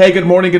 Hey, good morning,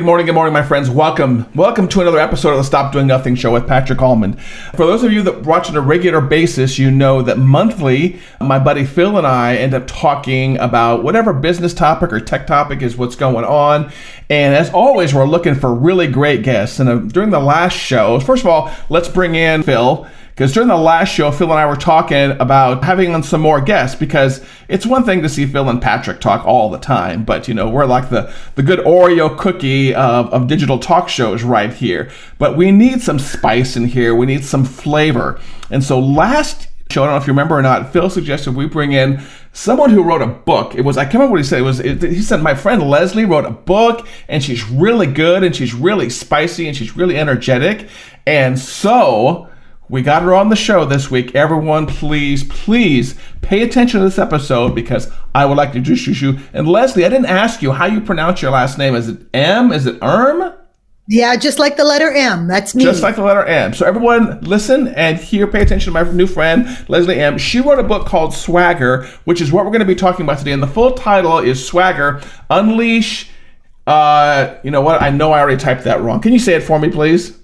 my friends. Welcome to another episode of the Stop Doing Nothing Show with Patrick Allman. For those of you that watch on a regular basis, you know that monthly, my buddy Phil and I end up talking about whatever business topic or tech topic is what's going on. And as always, we're looking for really great guests. And during the last show, first of all, let's bring in Phil. Because during the last show, Phil and I were talking about having on some more guests, because it's one thing to see Phil and Patrick talk all the time, but we're like the good Oreo cookie of digital talk shows right here. But we need some spice in here. We need some flavor. And so last show, I don't know if you remember or not, Phil suggested we bring in someone who wrote a book. I can't remember what he said. He said, my friend Leslie wrote a book, and she's really good, and she's really spicy, and she's really energetic. And so we got her on the show this week. Everyone, please pay attention to this episode, because I would like to introduce you. And Leslie, I didn't ask you how you pronounce your last name. Is it M? Is it Erm? Yeah, just like the letter M. That's me. Just like the letter M. So everyone listen and pay attention to my new friend, Leslie M. She wrote a book called Swagger, which is what we're going to be talking about today. And the full title is Swagger, Unleash. You know what? I know I already typed that wrong. Can you say it for me, please?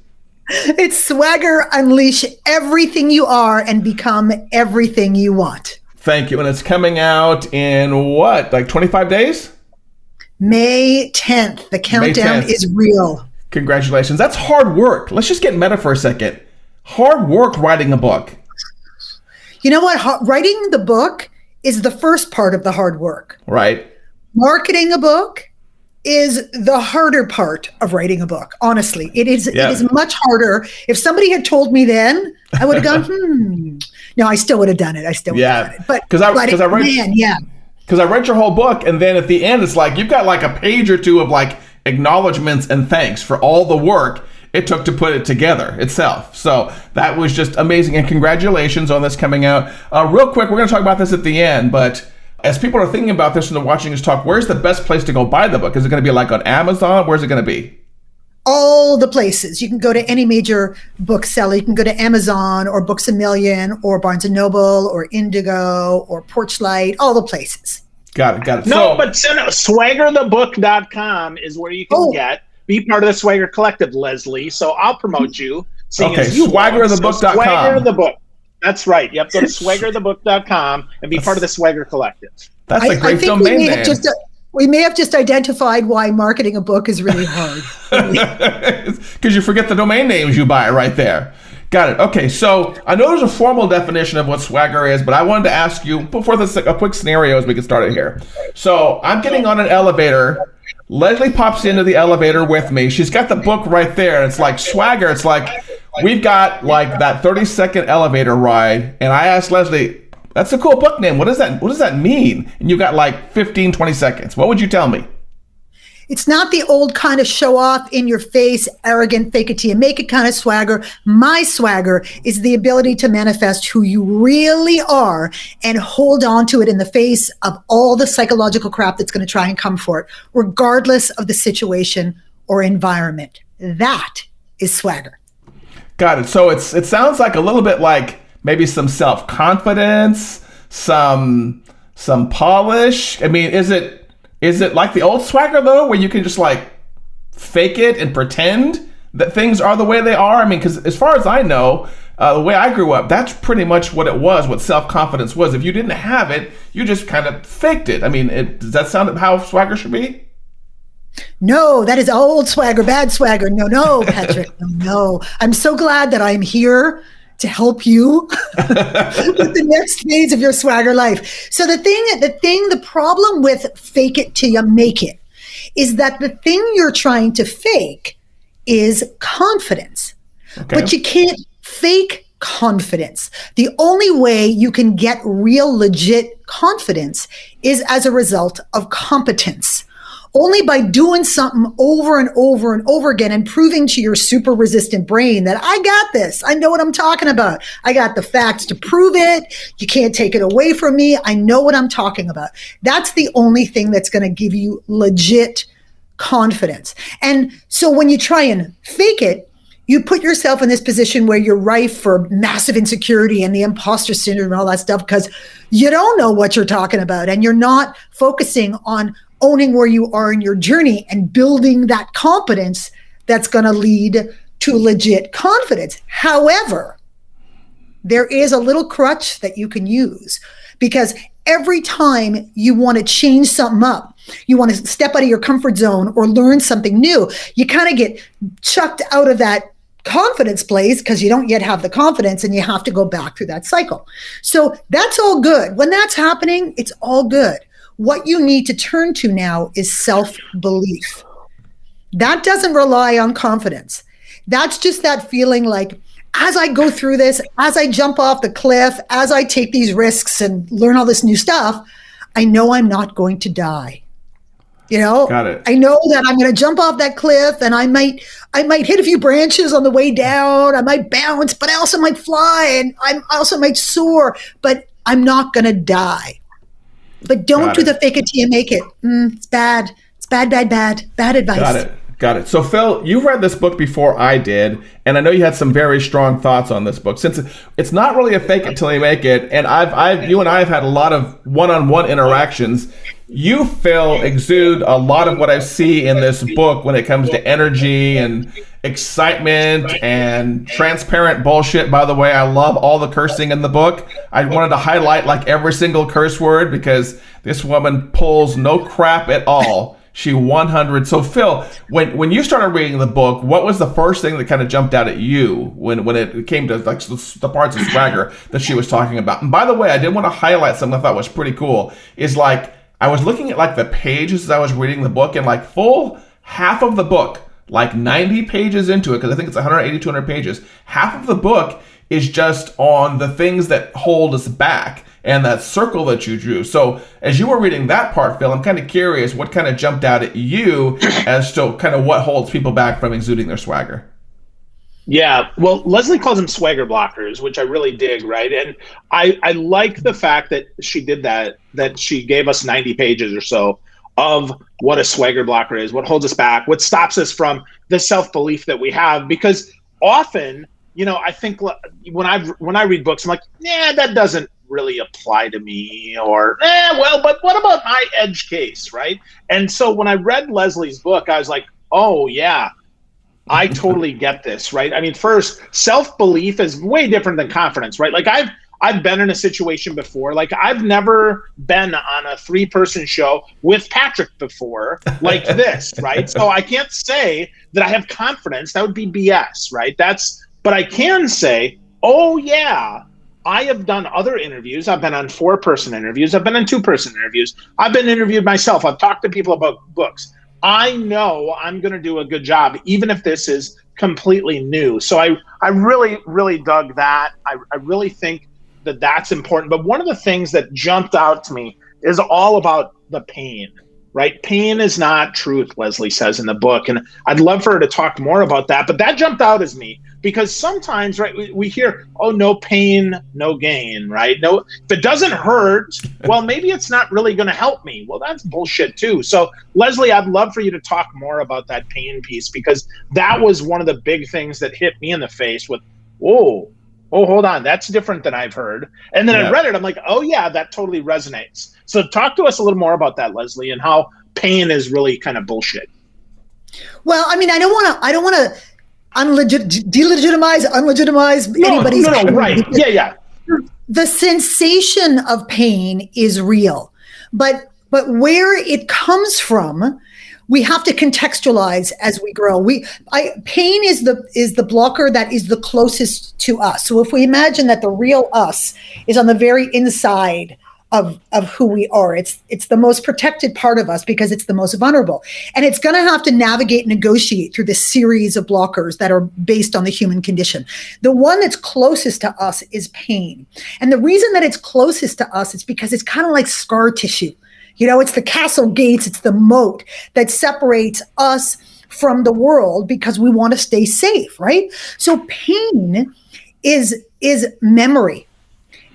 It's Swagger, Unleash everything you are and become everything you want. Thank you. And it's coming out in what, like 25 days? May 10th. The countdown is real. Congratulations. That's hard work. Let's just get meta for a second. Hard work writing a book. You know what? Writing the book is the first part of the hard work. Right. Marketing a book is the harder part of writing a book. Honestly, it is much harder. If somebody had told me then, I would have gone, No, I still would have done it. But because I read your whole book, and then at the end, it's like you've got like a page or two of like acknowledgments and thanks for all the work it took to put it together itself. So that was just amazing, and congratulations on this coming out. Real quick, we're going to talk about this at the end, but as people are thinking about this and they're watching us talk, where's the best place to go buy the book? Is it going to be like on Amazon? Where's it going to be? All the places. You can go to any major bookseller. You can go to Amazon or Books A Million or Barnes & Noble or Indigo or Porchlight, all the places. Got it. But swaggerthebook.com is where you can be part of the Swagger Collective, Leslie. So I'll promote you. Swaggerthebook.com. Swagger the Book. That's right. Yep. Go to swaggerthebook.com and be part of the Swagger Collective. That's a great domain name. We may have just identified why marketing a book is really hard. Because you forget the domain names you buy right there. Got it. Okay, so I know there's a formal definition of what Swagger is, but I wanted to ask you, before this, a quick scenario as we get started here. So I'm getting on an elevator. Leslie pops into the elevator with me. She's got the book right there. It's like Swagger. It's like we've got like that 30-second elevator ride. And I asked Leslie, that's a cool book name. What does that mean? And you got like 15, 20 seconds. What would you tell me? It's not the old kind of show off in your face, arrogant, fake it till you make it kind of swagger. My swagger is the ability to manifest who you really are and hold on to it in the face of all the psychological crap that's going to try and come for it, regardless of the situation or environment. That is swagger. Got it. So it sounds like a little bit like maybe some self-confidence, some polish. I mean, is it like the old Swagger, though, where you can just like fake it and pretend that things are the way they are? I mean, because as far as I know, the way I grew up, that's pretty much what it was, what self-confidence was. If you didn't have it, you just kind of faked it. I mean, does that sound how Swagger should be? No, that is old Swagger, bad Swagger. No, Patrick, no. I'm so glad that I'm here to help you with the next phase of your Swagger life. So the problem with fake it till you make it is that the thing you're trying to fake is confidence. Okay. But you can't fake confidence. The only way you can get real legit confidence is as a result of competence. Only by doing something over and over and over again and proving to your super resistant brain that I got this. I know what I'm talking about. I got the facts to prove it. You can't take it away from me. I know what I'm talking about. That's the only thing that's going to give you legit confidence. And so when you try and fake it, you put yourself in this position where you're rife for massive insecurity and the imposter syndrome and all that stuff because you don't know what you're talking about and you're not focusing on owning where you are in your journey and building that competence that's going to lead to legit confidence. However, there is a little crutch that you can use, because every time you want to change something up, you want to step out of your comfort zone or learn something new, you kind of get chucked out of that confidence place because you don't yet have the confidence, and you have to go back through that cycle. So that's all good. When that's happening, it's all good. What you need to turn to now is self-belief. That doesn't rely on confidence. That's just that feeling like, as I go through this, as I jump off the cliff, as I take these risks and learn all this new stuff, I know I'm not going to die. You know, Got it. I know that I'm going to jump off that cliff, and I might hit a few branches on the way down. I might bounce, but I also might fly, and I also might soar, but I'm not going to die. But don't do the fake it till you make it. It's bad. It's bad advice. Got it. So Phil, you've read this book before I did, and I know you had some very strong thoughts on this book. Since it's not really a fake it till you make it, and you and I have had a lot of one-on-one interactions. You, Phil, exude a lot of what I see in this book when it comes to energy and excitement and transparent bullshit. By the way, I love all the cursing in the book. I wanted to highlight like every single curse word because this woman pulls no crap at all. She 100. So Phil, when you started reading the book, what was the first thing that kind of jumped out at you when it came to like the parts of swagger that she was talking about? And by the way, I did want to highlight something I thought was pretty cool. Is like I was looking at like the pages as I was reading the book, and like full half of the book, like 90 pages into it, because I think it's 180, 200 pages, half of the book is just on the things that hold us back and that circle that you drew. So as you were reading that part, Phil, I'm kind of curious what kind of jumped out at you as to kind of what holds people back from exuding their swagger. Yeah, well, Leslie calls them swagger blockers, which I really dig, right? And I like the fact that she did that she gave us 90 pages or so of what a swagger blocker is, what holds us back, what stops us from the self-belief that we have. Because often, you know, I think when I read books, I'm like, yeah, that doesn't really apply to me, or well, but what about my edge case, right? And so when I read Leslie's book, I was like, oh yeah, I totally get this, right? I mean, first, self-belief is way different than confidence, right? Like I've been in a situation before, like I've never been on a 3-person show with Patrick before like this, right? So I can't say that I have confidence. That would be BS, right? But I can say, oh yeah, I have done other interviews. I've been on 4-person interviews. I've been on 2-person interviews. I've been interviewed myself. I've talked to people about books. I know I'm going to do a good job, even if this is completely new. So I really, really dug that. I really think that that's important. But one of the things that jumped out to me is all about the pain, right? Pain is not truth, Leslie says in the book. And I'd love for her to talk more about that. But that jumped out as me because sometimes, right, we hear, oh, no pain, no gain, right? No, if it doesn't hurt, well, maybe it's not really going to help me. Well, that's bullshit too. So Leslie, I'd love for you to talk more about that pain piece, because that was one of the big things that hit me in the face with, oh, hold on, that's different than I've heard. And then I read it, I'm like, oh yeah, that totally resonates. So talk to us a little more about that, Leslie, and how pain is really kind of bullshit. Well, I mean, I don't want to delegitimize anybody's no, right. Yeah. The sensation of pain is real, but where it comes from, we have to contextualize as we grow. Pain is the blocker that is the closest to us. So if we imagine that the real us is on the very inside of who we are, it's the most protected part of us because it's the most vulnerable. And it's going to have to navigate and negotiate through this series of blockers that are based on the human condition. The one that's closest to us is pain. And the reason that it's closest to us is because it's kind of like scar tissue. You know, it's the castle gates, it's the moat that separates us from the world because we want to stay safe, right? So pain is memory.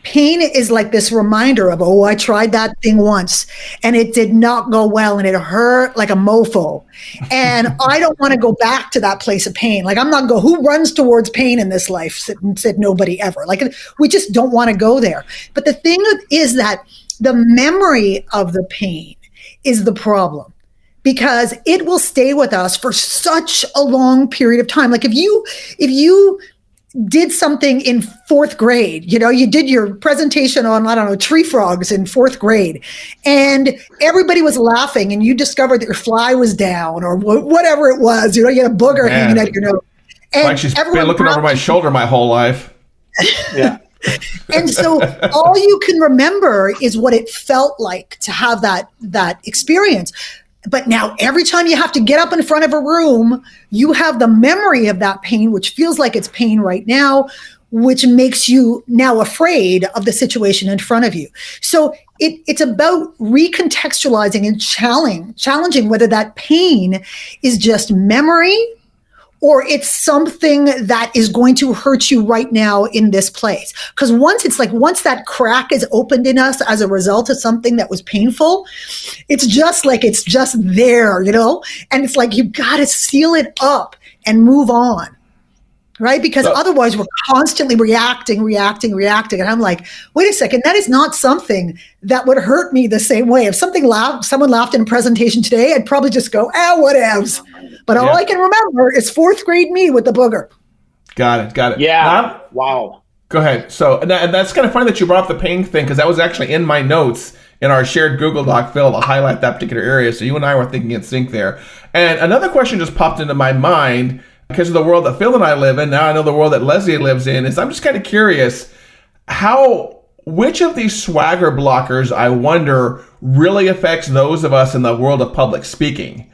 Pain is like this reminder of, oh, I tried that thing once and it did not go well and it hurt like a mofo. And I don't want to go back to that place of pain. Like, I'm not going, who runs towards pain in this life? Said nobody ever. Like, we just don't want to go there. But the thing is that the memory of the pain is the problem, because it will stay with us for such a long period of time. Like if you did something in fourth grade, you did your presentation on, I don't know, tree frogs in fourth grade, and everybody was laughing, and you discovered that your fly was down or whatever it was, you had a booger hanging out of your nose. And like she's been looking over my shoulder my whole life. Yeah. And so all you can remember is what it felt like to have that experience. But now every time you have to get up in front of a room, you have the memory of that pain, which feels like it's pain right now, which makes you now afraid of the situation in front of you. So it's about recontextualizing and challenging whether that pain is just memory or it's something that is going to hurt you right now in this place. Because once that crack is opened in us as a result of something that was painful, it's just there, and it's like, you've got to seal it up and move on. Right? Because otherwise we're constantly reacting. And I'm like, wait a second, that is not something that would hurt me the same way. If someone laughed in a presentation today, I'd probably just go, whatevs. But all I can remember is fourth grade me with the booger. Got it. Yeah. Wow. Go ahead. So, and that's kind of funny that you brought up the pain thing, because that was actually in my notes in our shared Google Doc, Phil, to highlight that particular area. So you and I were thinking in sync there. And another question just popped into my mind because of the world that Phil and I live in. Now I know the world that Leslie lives in. Is I'm just kind of curious which of these swagger blockers, I wonder, really affects those of us in the world of public speaking.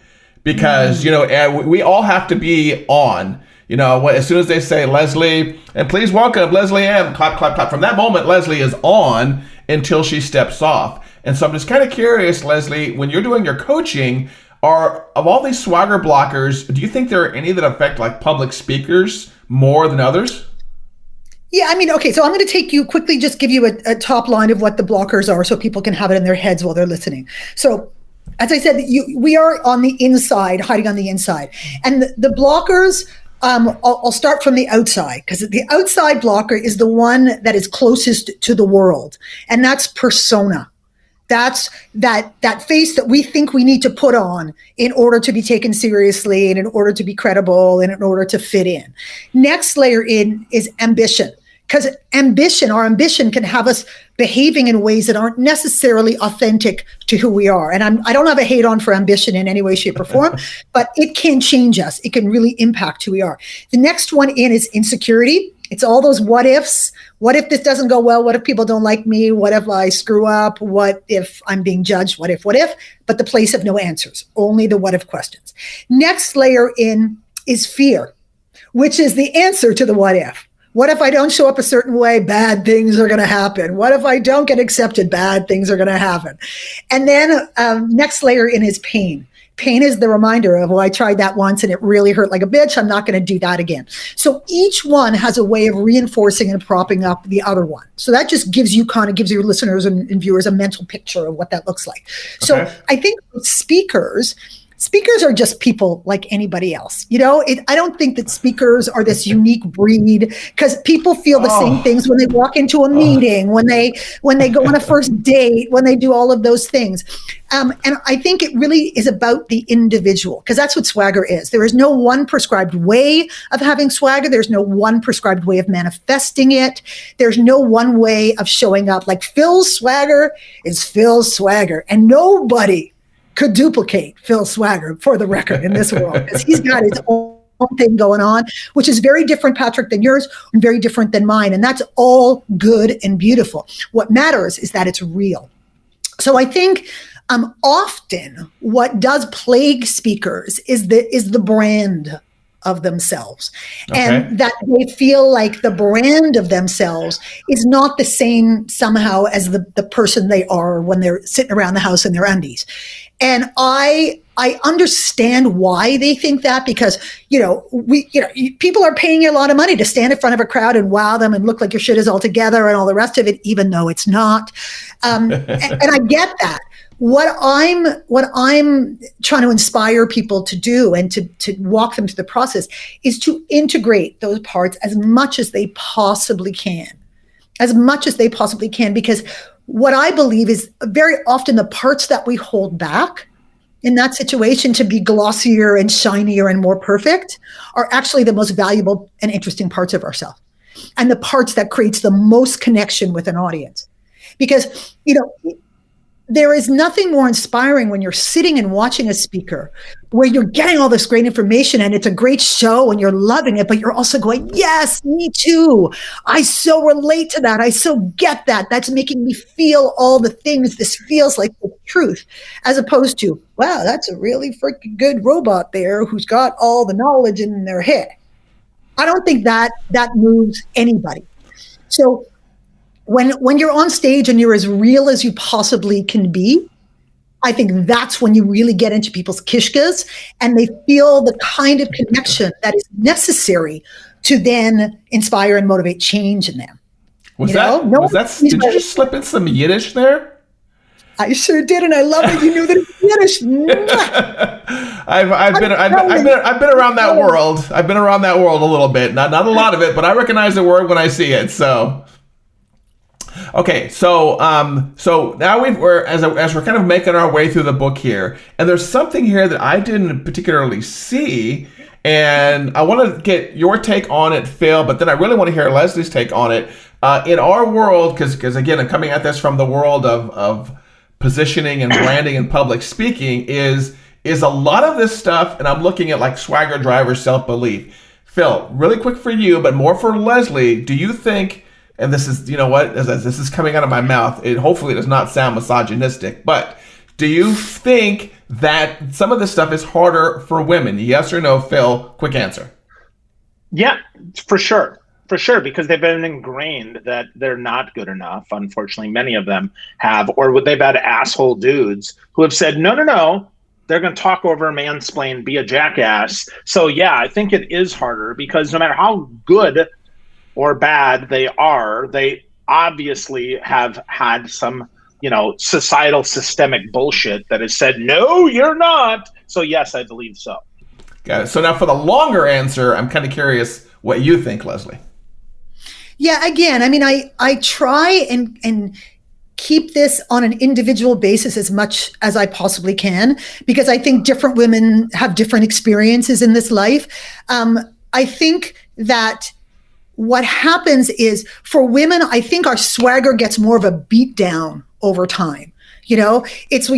Because, we all have to be on, as soon as they say Leslie, and please welcome Leslie M, clap, clap, clap. From that moment, Leslie is on until she steps off. And so I'm just kind of curious, Leslie, when you're doing your coaching, of all these swagger blockers, do you think there are any that affect like public speakers more than others? Yeah, okay, so I'm going to quickly just give you a top line of what the blockers are so people can have it in their heads while they're listening. So, as I said, we are on the inside, hiding on the inside. And the blockers, I'll start from the outside, because the outside blocker is the one that is closest to the world. And that's persona. That's that face that we think we need to put on in order to be taken seriously and in order to be credible and in order to fit in. Next layer in is ambition. Because our ambition can have us behaving in ways that aren't necessarily authentic to who we are. And I don't have a hate on for ambition in any way, shape, or form, but it can change us. It can really impact who we are. The next one in is insecurity. It's all those what ifs. What if this doesn't go well? What if people don't like me? What if I screw up? What if I'm being judged? What if? But the place of no answers, only the what if questions. Next layer in is fear, which is the answer to the what if. What if I don't show up a certain way? Bad things are going to happen. What if I don't get accepted? Bad things are going to happen. And then next layer in is pain. Pain is the reminder of, I tried that once and it really hurt like a bitch. I'm not going to do that again. So each one has a way of reinforcing and propping up the other one. So that just gives your listeners and viewers a mental picture of what that looks like. Okay. So I think speakers are just people like anybody else. I don't think that speakers are this unique breed, because people feel the same things when they walk into a meeting, when they go on a first date, when they do all of those things. And I think it really is about the individual, because that's what swagger is. There is no one prescribed way of having swagger. There's no one prescribed way of manifesting it. There's no one way of showing up. Like Phil's swagger is Phil's swagger, and nobody could duplicate Phil Swagger, for the record, in this world, because he's got his own thing going on, which is very different, Patrick, than yours, and very different than mine. And that's all good and beautiful. What matters is that it's real. So I think often what does plague speakers is the brand of themselves, and that they feel like the brand of themselves is not the same somehow as the person they are when they're sitting around the house in their undies. And I understand why they think that, because, people are paying you a lot of money to stand in front of a crowd and wow them and look like your shit is all together and all the rest of it, even though it's not. And I get that. What I'm trying to inspire people to do and to walk them through the process is to integrate those parts as much as they possibly can, because what I believe is very often the parts that we hold back in that situation to be glossier and shinier and more perfect are actually the most valuable and interesting parts of ourselves, and the parts that creates the most connection with an audience. Because, there is nothing more inspiring when you're sitting and watching a speaker where you're getting all this great information and it's a great show and you're loving it, but you're also going, yes, me too. I so relate to that. I so get that. That's making me feel all the things. This feels like the truth, as opposed to, wow, that's a really freaking good robot there who's got all the knowledge in their head. I don't think that moves anybody. So when you're on stage and you're as real as you possibly can be, I think that's when you really get into people's kishkas and they feel the kind of connection that is necessary to then inspire and motivate change in them. Did you just slip in some Yiddish there? I sure did, and I love that you knew that it's Yiddish. I've been around that world. I've been around that world a little bit, not a lot of it, but I recognize the word when I see it. So. Okay, so now we're kind of making our way through the book here, and there's something here that I didn't particularly see, and I want to get your take on it, Phil, but then I really want to hear Leslie's take on it. In our world, because again, I'm coming at this from the world of positioning and branding and public speaking, is a lot of this stuff, and I'm looking at like swagger, driver, self-belief. Phil, really quick for you, but more for Leslie, do you think, and this is, this is coming out of my mouth, hopefully it does not sound misogynistic, but do you think that some of this stuff is harder for women? Yes or no, Phil? Quick answer. Yeah, for sure. For sure, because they've been ingrained that they're not good enough. Unfortunately, many of them have, or they've had asshole dudes who have said, no, they're going to talk over, mansplain, be a jackass. So yeah, I think it is harder because no matter how good or bad they are, they obviously have had some, societal systemic bullshit that has said, no, you're not. So yes, I believe so. Got it. So now for the longer answer, I'm kind of curious what you think, Leslie. Yeah, again, I mean, I try and keep this on an individual basis as much as I possibly can, because I think different women have different experiences in this life. I think that what happens is for women, I think our swagger gets more of a beat down over time. It's,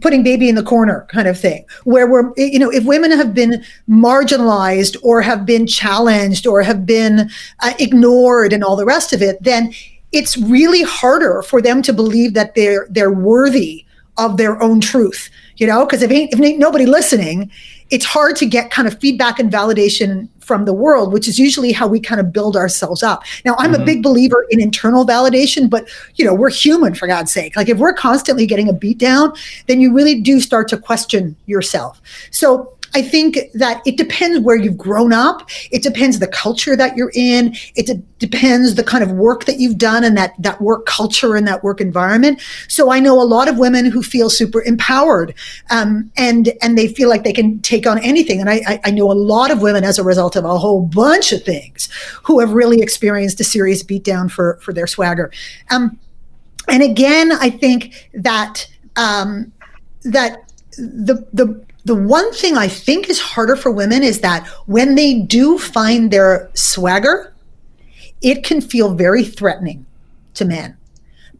putting baby in the corner kind of thing, where we're, if women have been marginalized or have been challenged or have been ignored and all the rest of it, then it's really harder for them to believe that they're worthy of their own truth, because if ain't nobody listening, it's hard to get kind of feedback and validation from the world, which is usually how we kind of build ourselves up. Now, I'm a big believer in internal validation, but we're human, for God's sake. Like if we're constantly getting a beat down, then you really do start to question yourself. So I think that it depends where you've grown up. It depends the culture that you're in. It depends the kind of work that you've done and that work culture and that work environment. So I know a lot of women who feel super empowered, and they feel like they can take on anything. And I know a lot of women as a result of a whole bunch of things who have really experienced a serious beatdown for their swagger. And again, I think that the one thing I think is harder for women is that when they do find their swagger, it can feel very threatening to men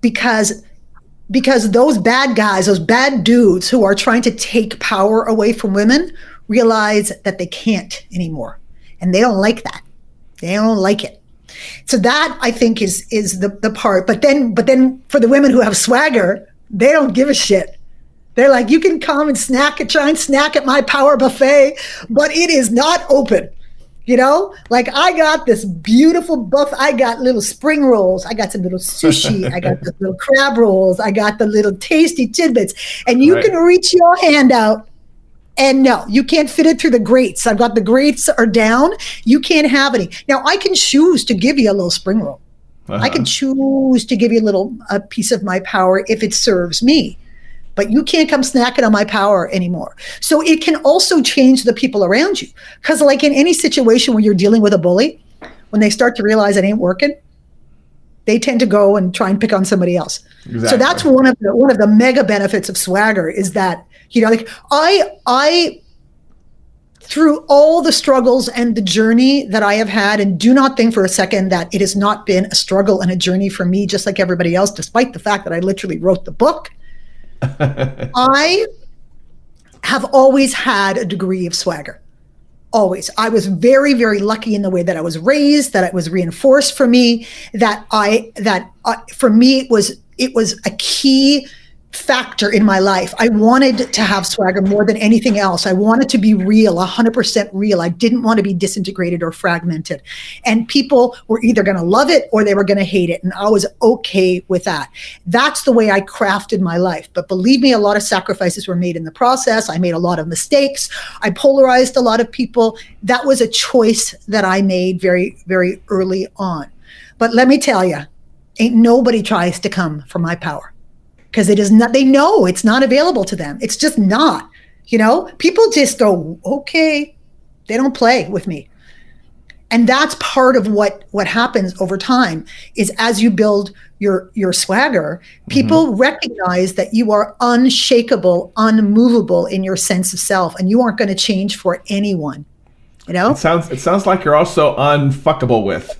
because those bad guys, those bad dudes who are trying to take power away from women realize that they can't anymore. And they don't like that. They don't like it. So that I think is the part. But then for the women who have swagger, they don't give a shit. They're like, you can come and try and snack at my power buffet, but it is not open. Like I got this beautiful buff. I got little spring rolls. I got some little sushi. I got the little crab rolls. I got the little tasty tidbits. And you can reach your hand out and no, you can't fit it through the grates. I've got the grates are down. You can't have any. Now I can choose to give you a little spring roll. I can choose to give you a piece of my power if it serves me. But you can't come snacking on my power anymore. So it can also change the people around you. Because like in any situation where you're dealing with a bully, when they start to realize it ain't working, they tend to go and try and pick on somebody else. Exactly. So that's one of the mega benefits of swagger is that, like I through all the struggles and the journey that I have had, and do not think for a second that it has not been a struggle and a journey for me, just like everybody else, despite the fact that I literally wrote the book. I have always had a degree of swagger. Always. I was very, very lucky in the way that I was raised, that it was reinforced for me, that for me it was a key factor in my life. I wanted to have swagger more than anything else. I wanted to be real, 100% real. I didn't want to be disintegrated or fragmented. And people were either going to love it or they were going to hate it. And I was okay with that. That's the way I crafted my life. But believe me, a lot of sacrifices were made in the process. I made a lot of mistakes. I polarized a lot of people. That was a choice that I made very, very early on. But let me tell you, ain't nobody tries to come for my power. Because it is not, they know it's not available to them. It's just not, people just go, okay, they don't play with me. And that's part of what happens over time is as you build your swagger, people recognize that you are unshakable, unmovable in your sense of self, and you aren't going to change for anyone, It sounds like you're also unfuckable with.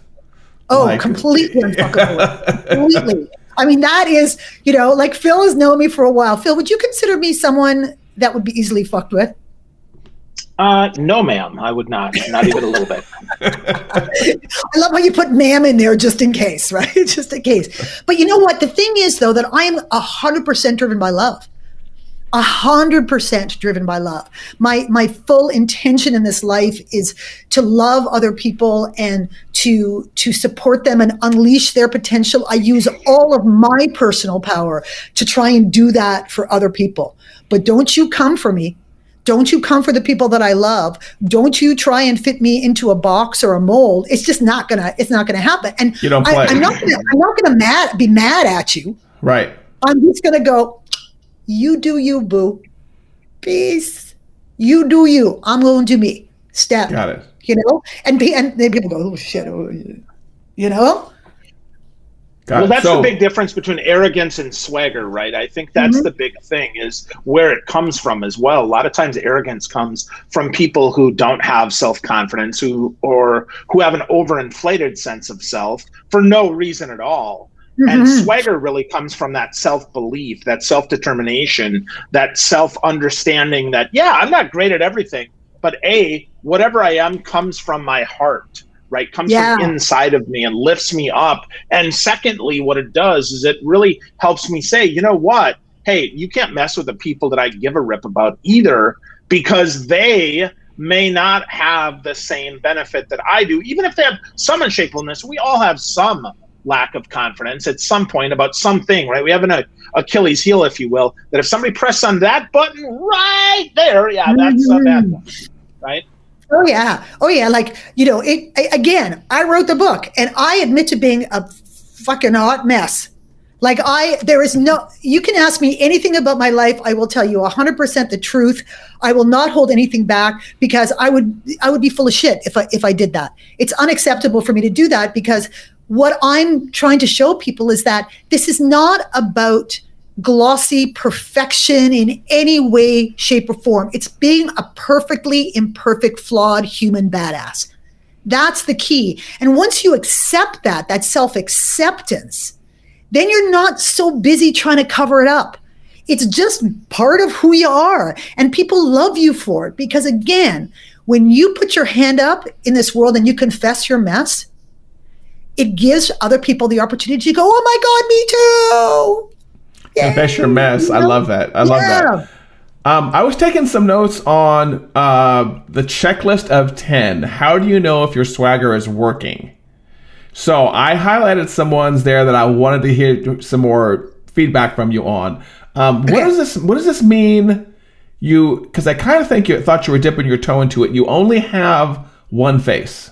Oh, completely unfuckable with. Completely. I mean, that is, like Phil has known me for a while. Phil, would you consider me someone that would be easily fucked with? No, ma'am, I would not even a little bit. I love how you put ma'am in there just in case, right? Just in case. But you know what? The thing is, though, that I am 100% driven by love. 100% driven by love. My full intention in this life is to love other people and to support them and unleash their potential. I use all of my personal power to try and do that for other people. But don't you come for me. Don't you come for the people that I love. Don't you try and fit me into a box or a mold. It's just not gonna happen. And you don't play. I'm not gonna be mad at you. Right. I'm just gonna go, you do you, boo. Peace. You do you. I'm going to do me. Step. Got it. And then people go, oh shit. Well, that's the big difference between arrogance and swagger, right? I think that's the big thing is where it comes from as well. A lot of times arrogance comes from people who don't have self-confidence, who have an overinflated sense of self for no reason at all. And swagger really comes from that self-belief, that self-determination, that self-understanding that, yeah, I'm not great at everything, but whatever I am comes from my heart, right? Comes from inside of me and lifts me up. And secondly, what it does is it really helps me say, you know what? Hey, you can't mess with the people that I give a rip about either, because they may not have the same benefit that I do. Even if they have some unshakableness, we all have some lack of confidence at some point about something, right? We have an Achilles heel, if you will, that if somebody pressed on that button right there, that's a bad one, right? Oh yeah. Like, again, I wrote the book and I admit to being a fucking hot mess. Like you can ask me anything about my life. I will tell you 100% the truth. I will not hold anything back because I would be full of shit if I did that. It's unacceptable for me to do that because what I'm trying to show people is that this is not about glossy perfection in any way, shape, or form. It's being a perfectly imperfect, flawed human badass. That's the key. And once you accept that self-acceptance, then you're not so busy trying to cover it up. It's just part of who you are. And people love you for it because, again, when you put your hand up in this world and you confess your mess, it gives other people the opportunity to go, oh my God, me too. Yay. Confess your mess. I love that. I love that. I was taking some notes on the checklist of 10. How do you know if your swagger is working? So I highlighted some ones there that I wanted to hear some more feedback from you on. What does this mean? Because I kind of thought you were dipping your toe into it. You only have one face.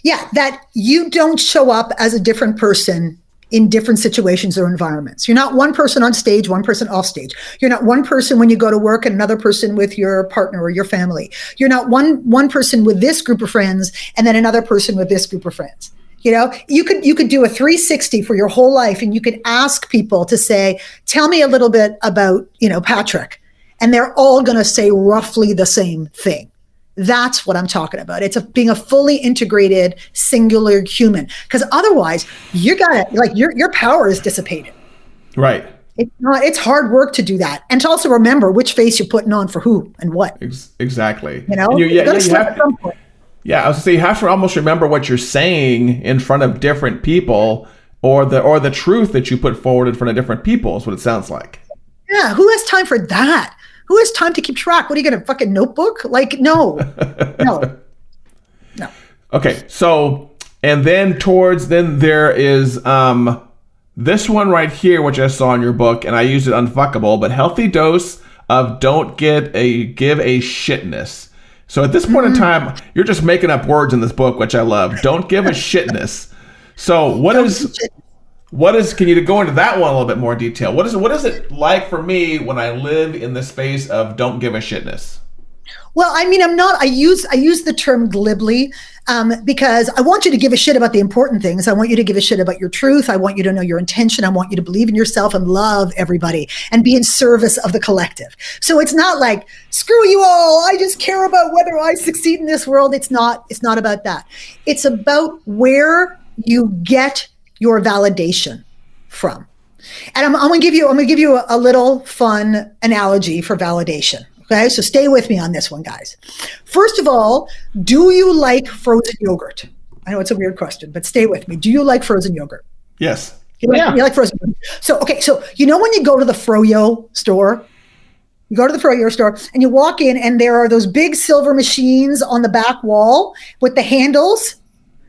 Yeah, that you don't show up as a different person in different situations or environments. You're not one person on stage, one person off stage. You're not one person when you go to work and another person with your partner or your family. You're not one person with this group of friends and then another person with this group of friends. You know, you could do a 360 for your whole life, and you could ask people to say, tell me a little bit about, Patrick. And they're all going to say roughly the same thing. That's what I'm talking about. It's being a fully integrated, singular human. Because otherwise, your power is dissipated. Right. It's hard work to do that. And to also remember which face you're putting on for who and what. Exactly. You know, you have to, yeah, I was gonna say you have to almost remember what you're saying in front of different people, or the truth that you put forward in front of different people is what it sounds like. Yeah, who has time for that? Who has time to keep track? What are you gonna fucking notebook? Like, no. Okay, so and then there is this one right here, which I saw in your book, and I used it unfuckable, but healthy dose of don't give a shitness. So at this point in time, you're just making up words in this book, which I love. Don't give a shitness. So what is, can you go into that one a little bit more detail? What is it like for me when I live in the space of don't give a shitness? Well, I mean, I use the term glibly because I want you to give a shit about the important things. I want you to give a shit about your truth. I want you to know your intention. I want you to believe in yourself and love everybody and be in service of the collective. So it's not like, screw you all, I just care about whether I succeed in this world. It's not about that. It's about where you get your validation from. And I'm going to give you a little fun analogy for validation. Okay, so stay with me on this one, guys. First of all, do you like frozen yogurt? I know it's a weird question, but stay with me. Do you like frozen yogurt? Yes. You like frozen yogurt. So when you go to the Froyo store, and you walk in and there are those big silver machines on the back wall with the handles,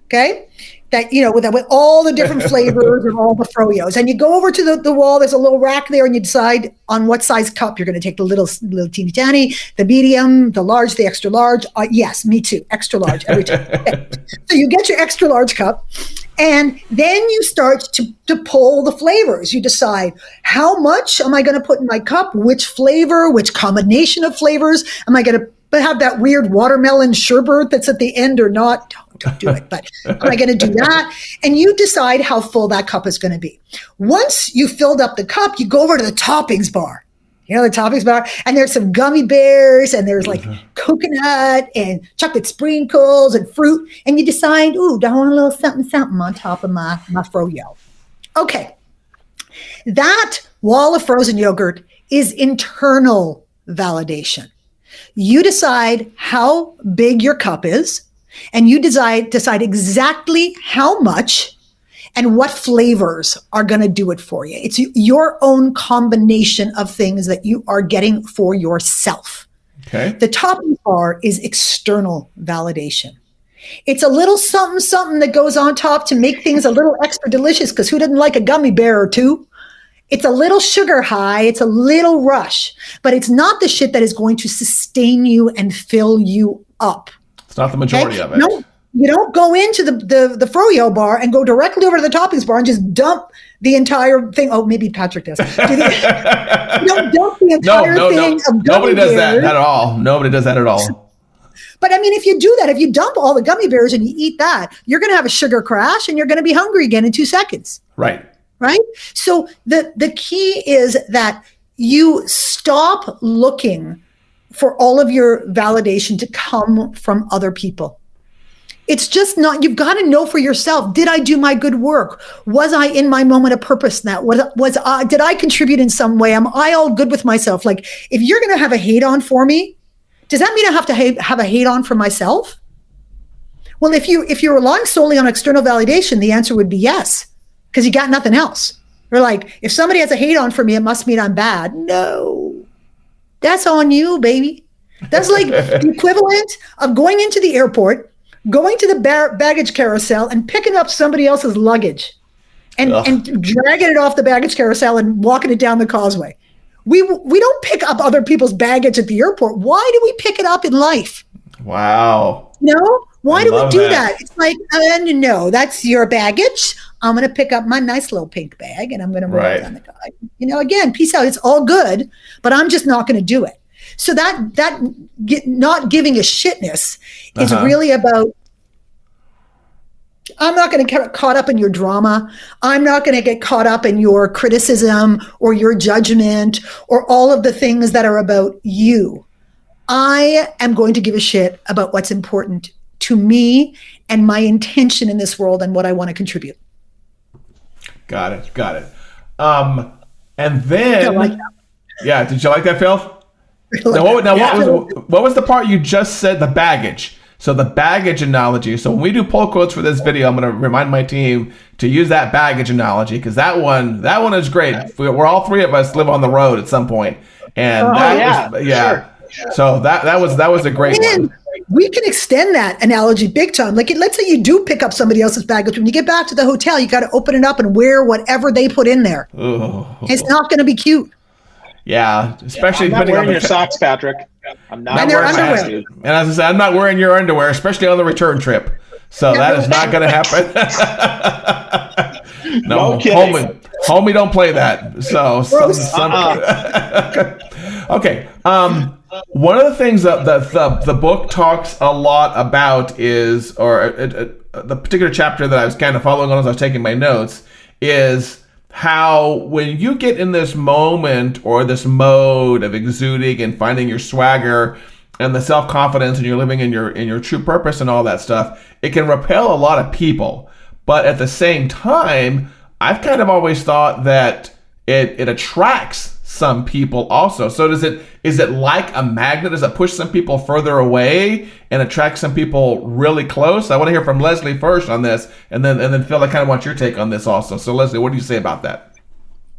okay? That, with all the different flavors and all the Froyos. And you go over to the wall, there's a little rack there, and you decide on what size cup you're going to take, the little teeny tiny, the medium, the large, the extra large. Yes, me too. Extra large every time. Okay. So you get your extra large cup, and then you start to pull the flavors. You decide, how much am I going to put in my cup? Which flavor, which combination of flavors? Am I going to have that weird watermelon sherbet that's at the end or not? Don't do it, but am I going to do that? And you decide how full that cup is going to be. Once you filled up the cup, you go over to the toppings bar. The toppings bar, and there's some gummy bears, and there's like coconut and chocolate sprinkles and fruit, and you decide, ooh, do I want a little something on top of my Froyo? Okay. That wall of frozen yogurt is internal validation. You decide how big your cup is, and you decide exactly how much and what flavors are going to do it for you. It's your own combination of things that you are getting for yourself. Okay. The topping bar is external validation. It's a little something that goes on top to make things a little extra delicious, because who doesn't like a gummy bear or two? It's a little sugar high. It's a little rush, but it's not the shit that is going to sustain you and fill you up. It's not the majority of it. No, you don't go into the Froyo bar and go directly over to the toppings bar and just dump the entire thing. Oh, maybe Patrick does. You don't dump the entire thing of gummy Nobody does bears. that at all. Nobody does that at all. But I mean, if you do that, if you dump all the gummy bears and you eat that, you're going to have a sugar crash and you're going to be hungry again in 2 seconds. Right. Right? So the key is that you stop looking for all of your validation to come from other people. It's just not, you've got to know for yourself, did I do my good work? Was I in my moment of purpose now? Did I contribute in some way? Am I all good with myself? Like, if you're going to have a hate on for me, does that mean I have to have a hate on for myself? Well, if you're relying solely on external validation, the answer would be yes, because you got nothing else. Or like, if somebody has a hate on for me, it must mean I'm bad. No, that's on you, baby. That's like the equivalent of going into the airport, going to the baggage carousel and picking up somebody else's luggage and dragging it off the baggage carousel and walking it down the causeway. We don't pick up other people's baggage at the airport. Why do we pick it up in life? Wow. No? Why do we do that? It's like, no, that's your baggage. I'm going to pick up my nice little pink bag and I'm going to roll it down the car. Again, peace out. It's all good, but I'm just not going to do it. So that not giving a shitness is really about I'm not going to get caught up in your drama. I'm not going to get caught up in your criticism or your judgment or all of the things that are about you. I am going to give a shit about what's important to me and my intention in this world and what I want to contribute. Got it. And then, like that. Yeah, did you like that, Phil? Like What was the part you just said? The baggage. So the baggage analogy. So when we do pull quotes for this video, I'm going to remind my team to use that baggage analogy because that one is great. We're all three of us live on the road at some point, and Sure. So that was a great one. We can extend that analogy big time. Like, let's say you do pick up somebody else's baggage. When you get back to the hotel, you got to open it up and wear whatever they put in there. Ooh. It's not going to be cute. Yeah, especially I'm not depending on wearing your socks, Patrick. I'm not And their wearing underwear. socks, dude. And as I said, I'm not wearing your underwear, especially on the return trip. So that is not going to happen. No, No kidding. homie, don't play that. So, okay. One of the things that the book talks a lot about is, the particular chapter that I was kind of following on as I was taking my notes, is how when you get in this moment or this mode of exuding and finding your swagger and the self-confidence and you're living in your true purpose and all that stuff, it can repel a lot of people. But at the same time, I've kind of always thought that it attracts some people also. So is it like a magnet? Does it push some people further away and attract some people really close? I want to hear from Leslie first on this, and then Phil, I kind of want your take on this also. So Leslie, what do you say about that?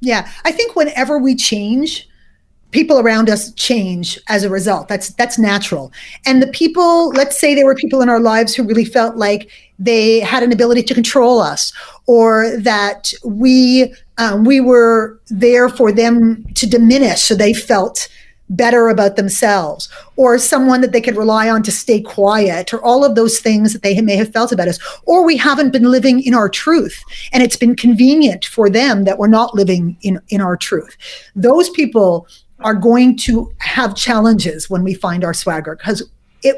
Yeah, I think whenever we change, people around us change as a result. That's natural. And the people, let's say there were people in our lives who really felt like they had an ability to control us, or that we were there for them to diminish so they felt better about themselves, or someone that they could rely on to stay quiet, or all of those things that they may have felt about us, or we haven't been living in our truth and it's been convenient for them that we're not living in our truth. Those people are going to have challenges when we find our swagger, because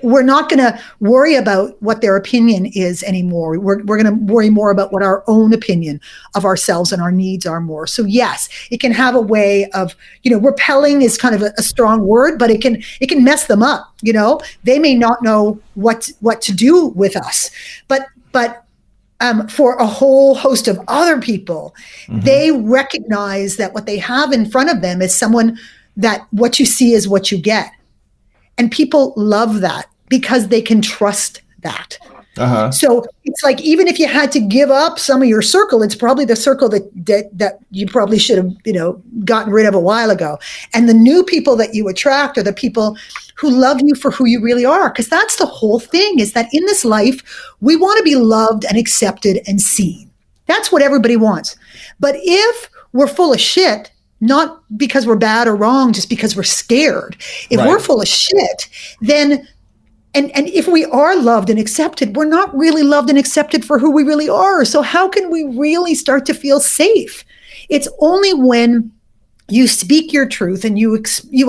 we're not going to worry about what their opinion is anymore. We're going to worry more about what our own opinion of ourselves and our needs are more. So yes, it can have a way of, repelling is kind of a strong word, but it can mess them up. They may not know what to do with us, but for a whole host of other people, they recognize that what they have in front of them is someone that what you see is what you get. And people love that because they can trust that. So it's like, even if you had to give up some of your circle, it's probably the circle that you probably should have, gotten rid of a while ago. And the new people that you attract are the people who love you for who you really are. Because that's the whole thing, is that in this life, we want to be loved and accepted and seen. That's what everybody wants. But if we're full of shit, not because we're bad or wrong, just because we're scared. If we're full of shit, then, and if we are loved and accepted, we're not really loved and accepted for who we really are. So how can we really start to feel safe? It's only when you speak your truth and you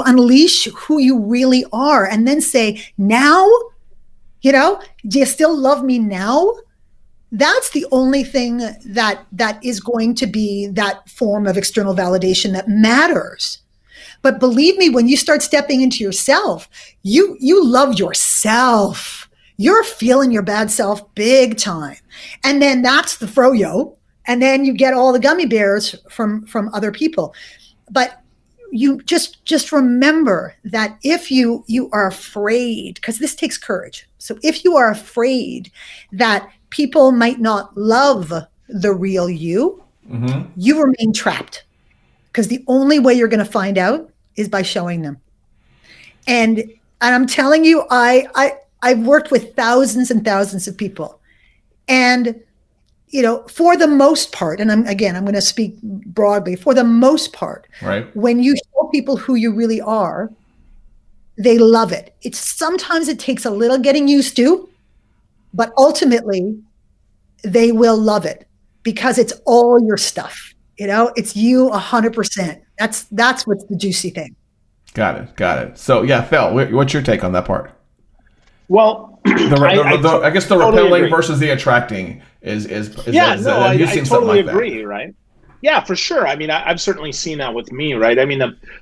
unleash who you really are, and then say, now, do you still love me now? That's the only thing that is going to be that form of external validation that matters. But believe me, when you start stepping into yourself, you love yourself. You're feeling your bad self big time. And then that's the froyo. And then you get all the gummy bears from other people. But you just remember that if you are afraid, because this takes courage. So if you are afraid that people might not love the real you, you remain trapped, because the only way you're going to find out is by showing them. And I'm telling you, I've worked with thousands and thousands of people, and for the most part, and I'm going to speak broadly, for the most part, when you show people who you really are, they love it. Sometimes it takes a little getting used to, but ultimately, they will love it because it's all your stuff. It's you 100%. That's what's the juicy thing. Got it. So yeah, Phil, what's your take on that part? Well, I guess the totally repelling agree. versus the attracting is Yeah, is no, have you I seen something totally like agree, right? Yeah, for sure. I mean, I've certainly seen that with me, right? I mean,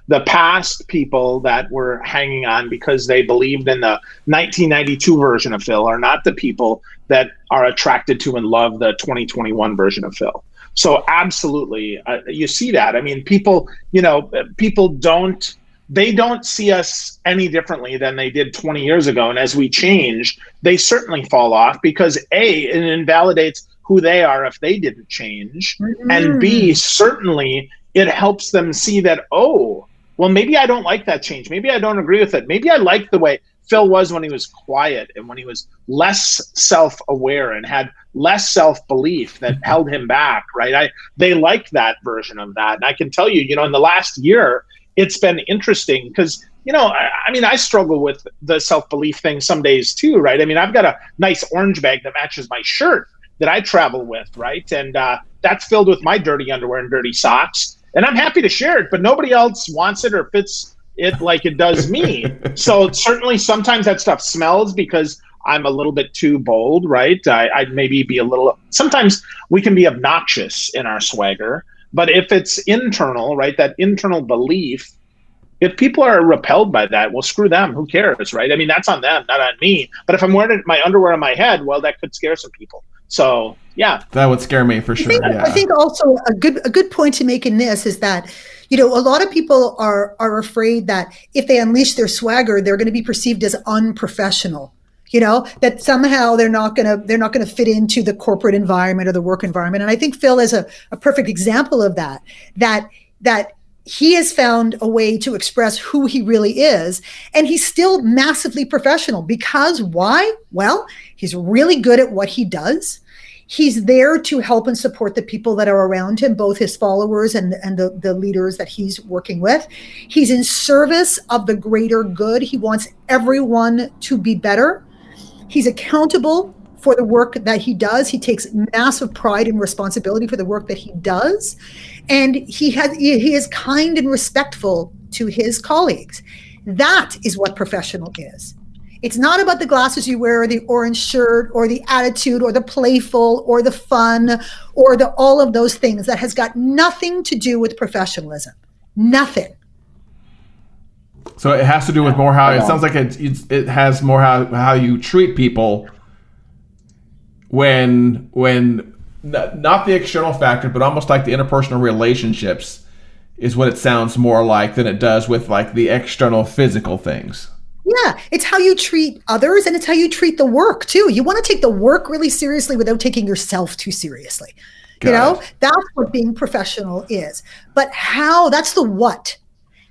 the past people that were hanging on because they believed in the 1992 version of Phil are not the people that are attracted to and love the 2021 version of Phil. So absolutely, you see that. I mean, people, people they don't see us any differently than they did 20 years ago. And as we change, they certainly fall off because A, it invalidates who they are if they didn't change. And B, certainly it helps them see that, oh, well, maybe I don't like that change. Maybe I don't agree with it. Maybe I like the way Phil was when he was quiet and when he was less self-aware and had less self-belief that held him back, right? They like that version of that. And I can tell you, in the last year, it's been interesting because, I mean, I struggle with the self-belief thing some days too, right? I mean, I've got a nice orange bag that matches my shirt that I travel with, right? And that's filled with my dirty underwear and dirty socks. And I'm happy to share it, but nobody else wants it or fits it like it does me. So certainly sometimes that stuff smells because I'm a little bit too bold, right? I'd maybe be sometimes we can be obnoxious in our swagger, but if it's internal, right, that internal belief, if people are repelled by that, well, screw them. Who cares, right? I mean, that's on them, not on me. But if I'm wearing my underwear on my head, well, that could scare some people. So, yeah. that would scare me for sure. I think also a good point to make in this is that, a lot of people are afraid that if they unleash their swagger, they're going to be perceived as unprofessional. That somehow they're not going to fit into the corporate environment or the work environment. And I think Phil is a perfect example of that he has found a way to express who he really is. And he's still massively professional because why? Well, he's really good at what he does. He's there to help and support the people that are around him, both his followers and the leaders that he's working with. He's in service of the greater good. He wants everyone to be better. He's accountable for the work that he does. He takes massive pride and responsibility for the work that he does. And he is kind and respectful to his colleagues. That is what professional is. It's not about the glasses you wear or the orange shirt or the attitude or the playful or the fun or all of those things. That has got nothing to do with professionalism. Nothing. So it has to do with more how it sounds like it has more how you treat people when not the external factor, but almost like the interpersonal relationships is what it sounds more like than it does with like the external physical things. Yeah, it's how you treat others and it's how you treat the work too. You want to take the work really seriously without taking yourself too seriously. That's what being professional is. But that's the what.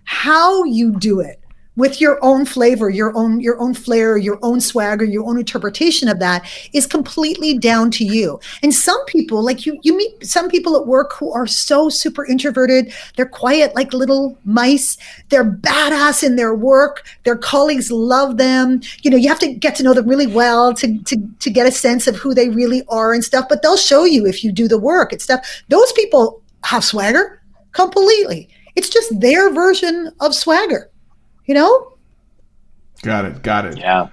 How you do it with your own flavor, your own flair, your own swagger, your own interpretation of that is completely down to you. And some people, like you meet some people at work who are so super introverted. They're quiet like little mice. They're badass in their work. Their colleagues love them. You have to get to know them really well to get a sense of who they really are and stuff. But they'll show you if you do the work and stuff. Those people have swagger completely. It's just their version of swagger. Got it. Yeah.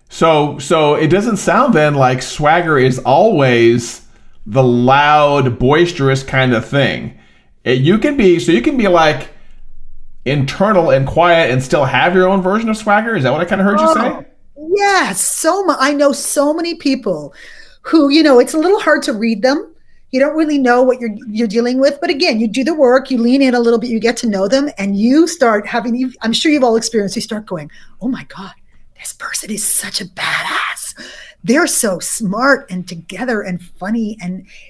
So it doesn't sound then like swagger is always the loud, boisterous kind of thing. You can be like internal and quiet and still have your own version of swagger. Is that what I kind of heard you say? Yes. I know so many people who, it's a little hard to read them. You don't really know what you're dealing with. But again, you do the work, you lean in a little bit, you get to know them, and you start I'm sure you've all experienced, you start going, oh my God, this person is such a badass. They're so smart and together and funny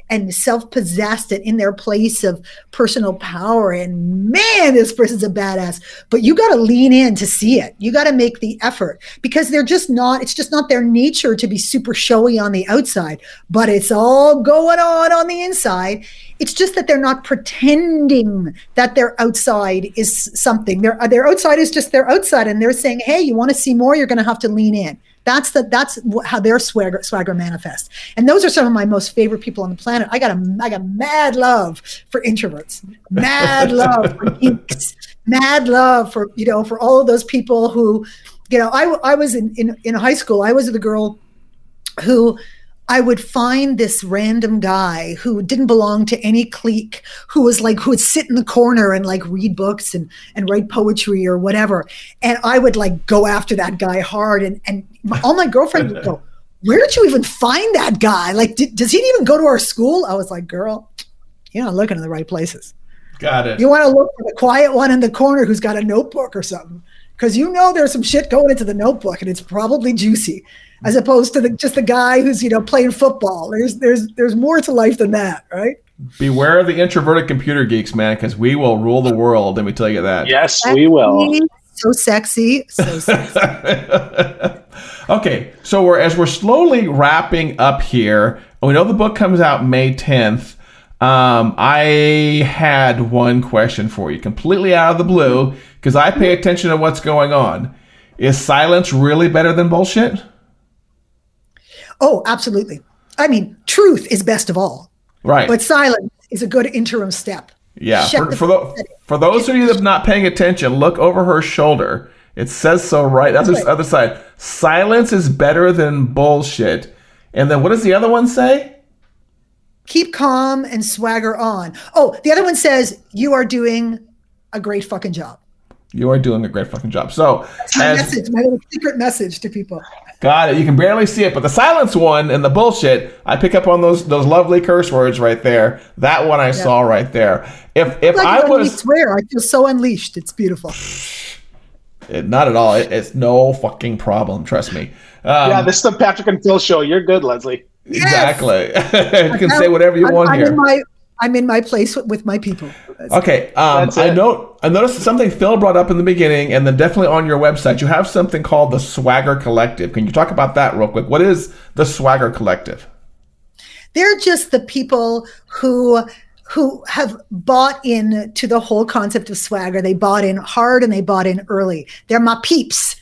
and self-possessed and in their place of personal power. And man, this person's a badass. But you got to lean in to see it. You got to make the effort because it's just not their nature to be super showy on the outside, but it's all going on the inside. It's just that they're not pretending that their outside is something. Their outside is just their outside. And they're saying, hey, you want to see more? You're going to have to lean in. That's how their swagger manifests. And those are some of my most favorite people on the planet. I got mad love for introverts, mad love for geeks, mad love for all of those people who I was in high school. I was the girl who I would find this random guy who didn't belong to any clique, who would sit in the corner and like read books and write poetry or whatever. And I would like go after that guy hard. And all my girlfriends would go, where did you even find that guy? Like, does he even go to our school? I was like, girl, you're not looking in the right places. Got it. You want to look for the quiet one in the corner who's got a notebook or something. Because there's some shit going into the notebook and it's probably juicy, as opposed to just the guy who's playing football. There's more to life than that, right? Beware of the introverted computer geeks, man, because we will rule the world. Let me tell you that. Yes, we will. So sexy, so sexy. Okay, so we're slowly wrapping up here. We know the book comes out May 10th. I had one question for you, completely out of the blue, because I pay attention to what's going on. Is silence really better than bullshit? Oh, absolutely. I mean, truth is best of all. Right. But silence is a good interim step. Yeah. For those of you that are not paying attention, look over her shoulder. It says so right. That's the other side. Silence is better than bullshit. And then what does the other one say? Keep calm and swagger on. Oh, the other one says you are doing a great fucking job. You are doing a great fucking job. So that's my message, my little secret message to people. Got it. You can barely see it, but the silence one and the bullshit, I pick up on those lovely curse words right there. That one I saw right there. If I was, I swear, I feel so unleashed. It's beautiful. Not at all. It's no fucking problem. Trust me. This is the Patrick and Phil show. You're good, Leslie. Exactly. You can say whatever you want here. I'm in my place with my people. Okay. I noticed something Phil brought up in the beginning, and then definitely on your website, you have something called the Swagger Collective. Can you talk about that real quick? What is the Swagger Collective? They're just the people who have bought in to the whole concept of swagger. They bought in hard and they bought in early. They're my peeps.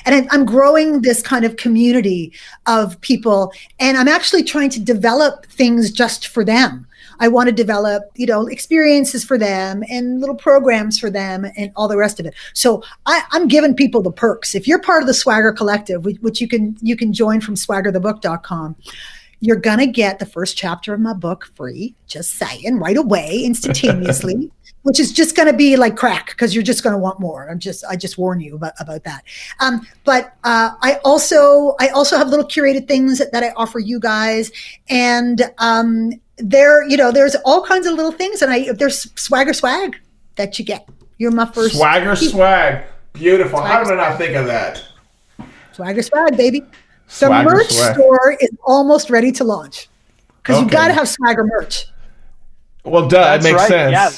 And I'm growing this kind of community of people, and I'm actually trying to develop things just for them. I want to develop, experiences for them and little programs for them and all the rest of it. So I'm giving people the perks. If you're part of the Swagger Collective, which you can join from swaggerthebook.com, you're going to get the first chapter of my book free, just saying, right away, instantaneously, which is just going to be like crack because you're just going to want more. I just warn you about that. But I also have little curated things that I offer you guys. And there's all kinds of little things. And there's swagger swag that you get. You're my first. Swag. Beautiful. How did I not think of that? Swagger swag, baby. The merch store is almost ready to launch because you got to have swagger merch. Well, duh, it makes sense. Yeah.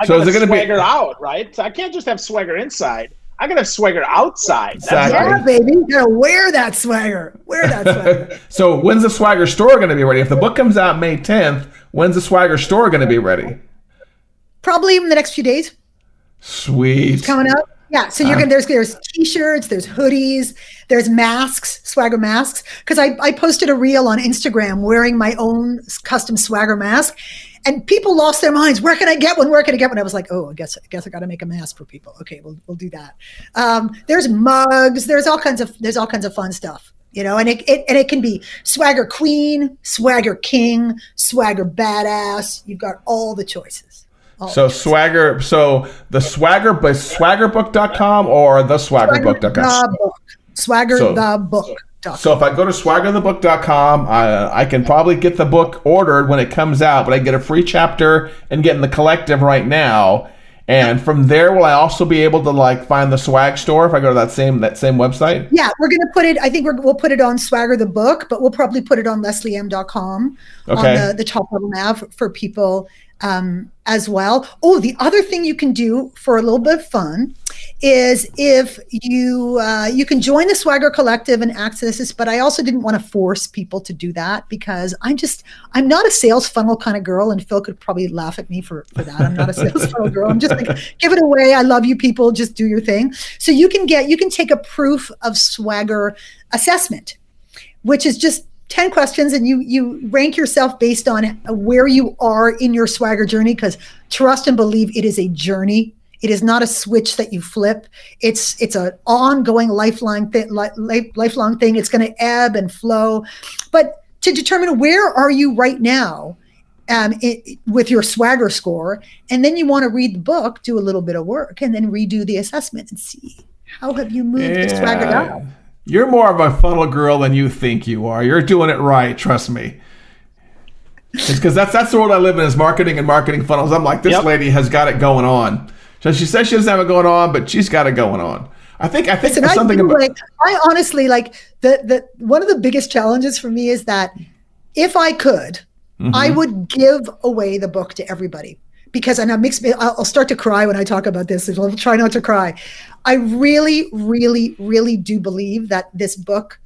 So is it going to be swagger out, right? So I can't just have swagger inside. I got to have swagger outside. Exactly. Yeah, baby. You got to wear that swagger. So when's the Swagger store going to be ready? If the book comes out May 10th, when's the Swagger store going to be ready? Probably in the next few days. Sweet. It's coming up. Yeah, so there's t-shirts, there's hoodies, there's masks, swagger masks. Because I posted a reel on Instagram wearing my own custom swagger mask, and people lost their minds. Where can I get one? I was like, oh, I guess I got to make a mask for people. Okay, we'll do that. There's mugs. There's all kinds of fun stuff. And it can be swagger queen, swagger king, swagger badass. You've got all the choices. So Swagger, the Swagger, but swaggerbook.com or the swaggerbook.com? Swaggerthebook.com. So if I go to swaggerthebook.com, I can probably get the book ordered when it comes out, but I get a free chapter and get in the collective right now. And from there, will I also be able to find the swag store if I go to that same website? Yeah, we're going to put it, I think we'll put it on Swagger the Book, but we'll probably put it on lesliem.com on the top level nav for people as well. Oh, the other thing you can do for a little bit of fun is if you can join the Swagger Collective and access this, but I also didn't want to force people to do that because I'm not a sales funnel kind of girl, and Phil could probably laugh at me for that. I'm not a sales funnel girl. I'm just give it away. I love you people. Just do your thing. So you can take a proof of swagger assessment, which is just 10 questions, and you rank yourself based on where you are in your swagger journey, because trust and believe it is a journey. It is not a switch that you flip. It's an ongoing lifelong thing. It's going to ebb and flow. But to determine where are you right now with your swagger score, and then you want to read the book, do a little bit of work, and then redo the assessment and see how have you moved the swagger down. You're more of a funnel girl than you think you are. You're doing it right, trust me. It's because that's the world I live in, is marketing and marketing funnels. I'm like, this lady has got it going on. So she says she doesn't have it going on, but she's got it going on. I think Listen, something about. I honestly the one of the biggest challenges for me is that if I could, I would give away the book to everybody, because I'll start to cry when I talk about this. I'll try not to cry. I really, really, really do believe that this book,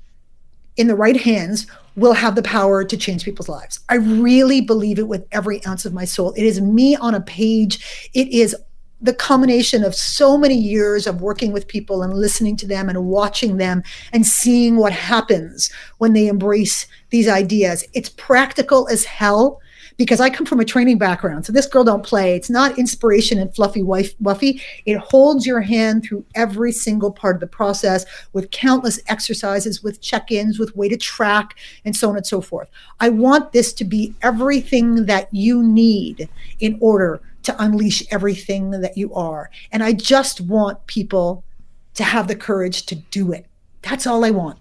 in the right hands, will have the power to change people's lives. I really believe it with every ounce of my soul. It is me on a page. It is the combination of so many years of working with people and listening to them and watching them and seeing what happens when they embrace these ideas. It's practical as hell, because I come from a training background. So this girl don't play. It's not inspiration and fluffy wuffy. It holds your hand through every single part of the process, with countless exercises, with check-ins, with way to track, and so on and so forth. I want this to be everything that you need in order to unleash everything that you are. And I just want people to have the courage to do it. That's all I want.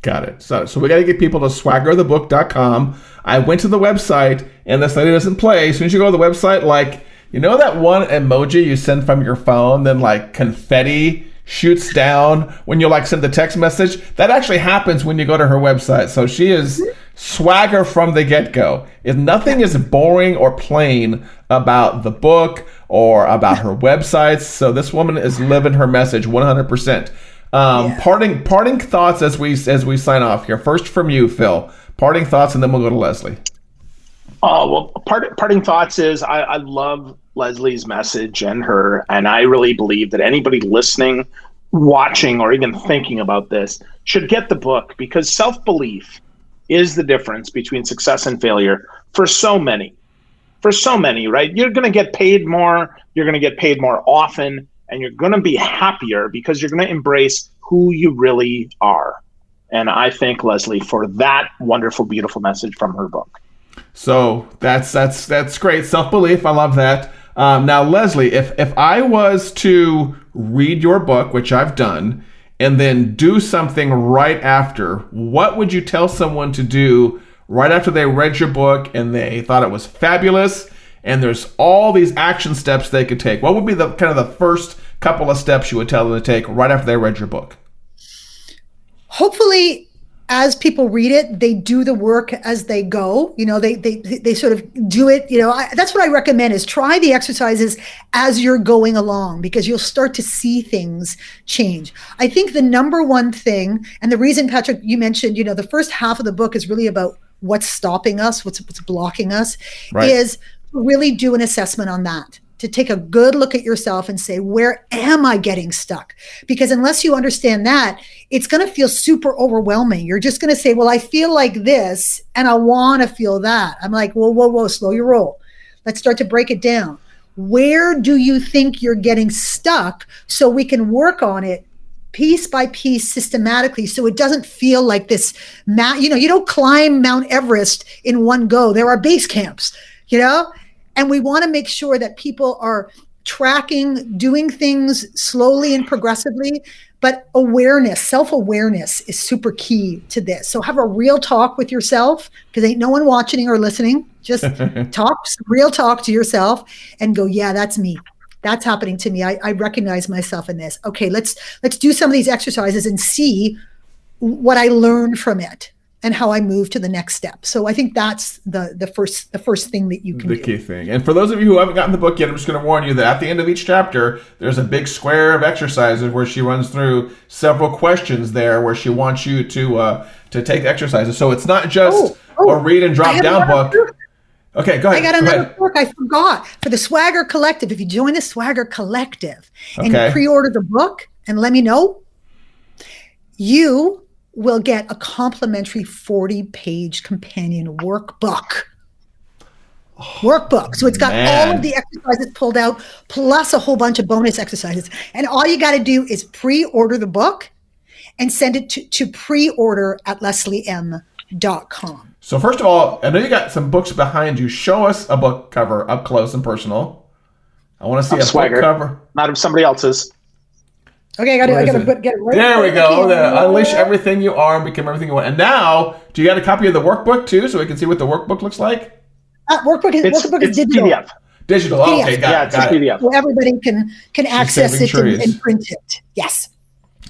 Got it. So we got to get people to swaggerthebook.com. I went to the website, and this lady doesn't play. As soon as you go to the website, like, you know that one emoji you send from your phone, then like confetti shoots down when you like send the text message? That actually happens when you go to her website. So she is swagger from the get-go. If nothing is boring or plain about the book or about her websites, so this woman is living her message 100%. Parting thoughts as we sign off here. First from you, Phil. Parting thoughts, and then we'll go to Leslie. Parting thoughts is I love Leslie's message and I really believe that anybody listening, watching, or even thinking about this should get the book, because self-belief is the difference between success and failure for so many, right? You're going to get paid more. You're going to get paid more often. And you're going to be happier because you're going to embrace who you really are. And I thank Leslie for that wonderful, beautiful message from her book. So that's great. Self-belief. I love that. Now, Leslie, if I was to read your book, which I've done, and then do something right after, what would you tell someone to do right after they read your book and they thought it was fabulous, and there's all these action steps they could take? What would be the kind of the first couple of steps you would tell them to take right after they read your book? Hopefully, as people read it, they do the work as they go. You know, they sort of do it. You know, that's what I recommend, is try the exercises as you're going along, because you'll start to see things change. I think the number one thing, and the reason, Patrick, you mentioned, you know, the first half of the book is really about what's stopping us, what's blocking us, right, is really do an assessment on that, to take a good look at yourself and say, where am I getting stuck? Because unless you understand that, it's going to feel super overwhelming. You're just going to say, well, I feel like this and I want to feel that. I'm like, whoa, slow your roll. Let's start to break it down. Where do you think you're getting stuck, so we can work on it piece by piece, systematically, so it doesn't feel like this, you don't climb Mount Everest in one go. There are base camps, and we want to make sure that people are tracking, doing things slowly and progressively, but awareness, self-awareness is super key to this. So have a real talk with yourself, because ain't no one watching or listening. Just real talk to yourself and go, yeah, that's me. That's happening to me. I recognize myself in this. Okay, let's do some of these exercises and see what I learned from it and how I move to the next step. So I think that's the first thing that you can do. The key thing. And for those of you who haven't gotten the book yet, I'm just going to warn you that at the end of each chapter, there's a big square of exercises where she runs through several questions there where she wants you to take the exercises. So it's not just a read and drop down book. Okay, go ahead. I got another book I forgot. For the Swagger Collective, if you join the Swagger Collective and you pre-order the book and let me know, you will get a complimentary 40-page companion workbook. workbook. So it's got man. all of the exercises pulled out, plus a whole bunch of bonus exercises. And all you got to do is pre-order the book and send it to pre-order at lesliem.com. So first of all, I know you got some books behind you. Show us a book cover up close and personal. I want to see a Swagger. book cover. Not of somebody else's. Okay, I got to get it right. There we go. Unleash everything you are and become everything you want. And now, do you got a copy of the workbook too, so we can see what the workbook looks like? Workbook is digital. PDF. Digital. PDF. Okay, got It's it. PDF. So everybody can access it saving trees. and print it. Yes.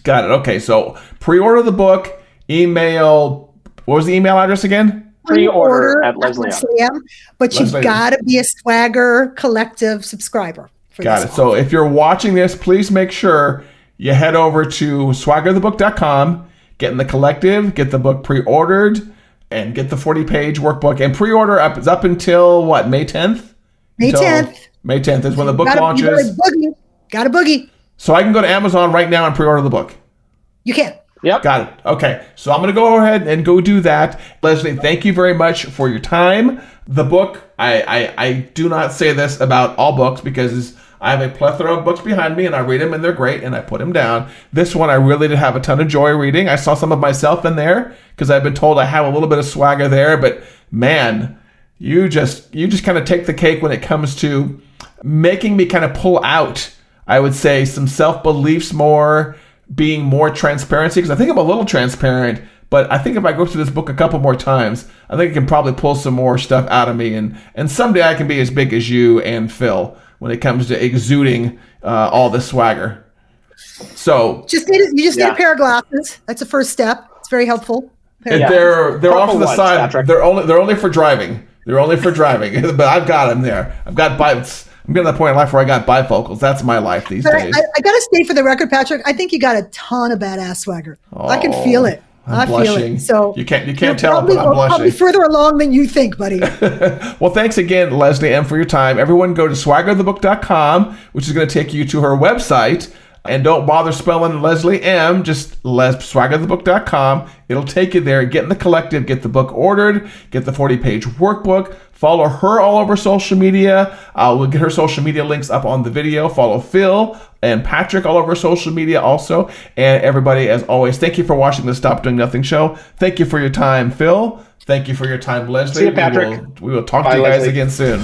Got it. Okay, so pre-order the book. Email. What was the email address again? Pre-order at Lesliem. But you've Lesliem. got to be a Swagger Collective subscriber. Got it. So if you're watching this, please make sure you head over to swaggerthebook.com, get in the collective, get the book pre-ordered, and get the 40-page workbook. And pre-order is up until what, May 10th? May 10th. May 10th is when the book Got launches. a boogie. So I can go to Amazon right now and pre-order the book. You can. Yep. Got it. Okay. So I'm going to go ahead and go do that. Leslie, thank you very much for your time. The book, I do not say this about all books because I have a plethora of books behind me and I read them and they're great and I put them down. This one I really did have a ton of joy reading. I saw some of myself in there because I've been told I have a little bit of swagger there, but man, you just kind of take the cake when it comes to making me kind of pull out, I would say, some self-beliefs more, being more transparency, because I think I'm a little transparent, but I think if I go through this book a couple more times, I think it can probably pull some more stuff out of me, and someday I can be as big as you and Phil when it comes to exuding all this swagger. So you just need a pair of glasses. That's the first step. It's very helpful. They're off to the ones, side. Patrick. They're only for driving. They're only for driving. But I've got them there. I'm getting to the point in life where I got bifocals. That's my life these days. I got to state for the record, Patrick, I think you got a ton of badass swagger. I can feel it. I'm feel blushing. it. So you can't tell, but I'm probably blushing. further along than you think, buddy. Well, thanks again, Leslie M, for your time. Everyone go to swaggerthebook.com, which is going to take you to her website. And don't bother spelling Leslie M, just swaggerthebook.com. It'll take you there. Get in the collective, get the book ordered, get the 40-page workbook. Follow her all over social media. We'll get her social media links up on the video. Follow Phil and Patrick all over social media also. And everybody, as always, thank you for watching the Stop Doing Nothing show. Thank you for your time, Phil. Thank you for your time, Leslie. See you, Patrick. We will talk to you guys again soon.